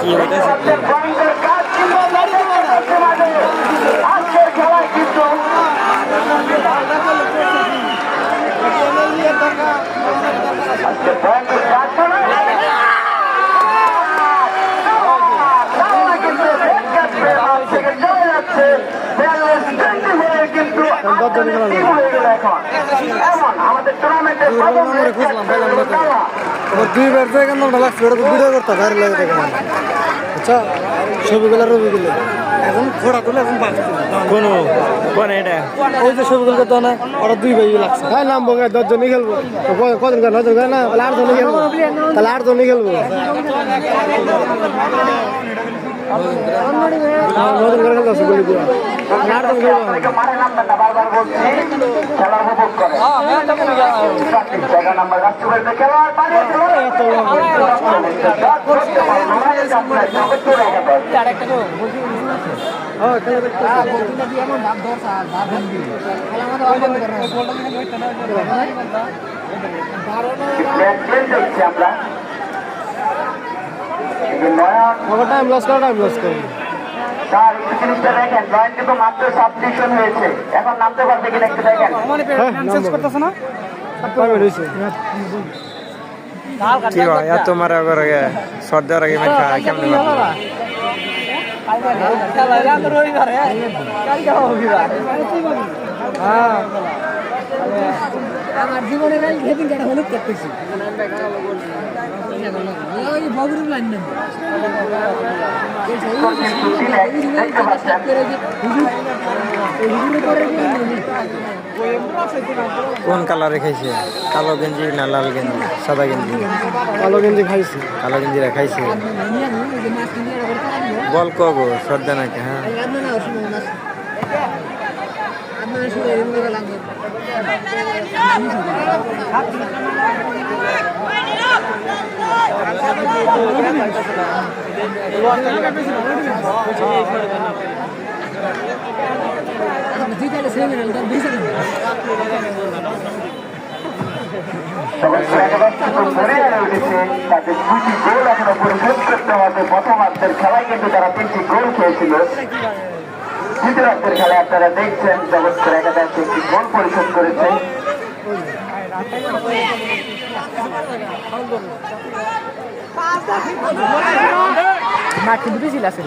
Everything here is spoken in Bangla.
কি হইতেছে আজকের খেলায় কিন্তু দুইবার থেকে নামটা লাগছে ওটা তো ভিডিও করতে বাইরে লাগে দেখে আচ্ছা ছবিগুলো রবিগুলো এখন ঘোড়া তুলে এখন কোনো কোন এটা ওই যে ছবিগুলো করতে না ওরা দুই ভাই লাগছে হ্যাঁ নামবো 10 জনই খেলবো কজন করে 9 জন করে না তাহলে 8 জনই খেলবো তাহলে 8 জনই খেলবো নতুন করে খেলতে আছে বলি দিয়া 8 জন খেলবো টাইম লস করে কিন্তু মাত্র সাবস্টিটিউশন হয়েছে এখন নামতে পারবে কিনা একটু দেখেন কি হয় এত মারা করে সর্দার আগে কেমন আমার জীবনের সেদিন কাটা হলুদ করতেছি বগুড়ির লাইন নেব কোন কালারে খাইছে কালো গেঞ্জি না লাল গেঞ্জি সাদা গেঞ্জি কালো গেঞ্জি খাইছি কালো গেঞ্জিরা খাইছে বল কগো সর্দা নাকি হ্যাঁ প্রথমার্ধের খেলায় কিন্তু তারা 3টি গোল খেয়েছিল। দ্বিতীয়ার্ধের খেলায় আপনারা দেখছেন জগৎপুর একাদশ একটি গোল পরিশোধ করেছে। মাঠ কিন্তু বেশি লাগছে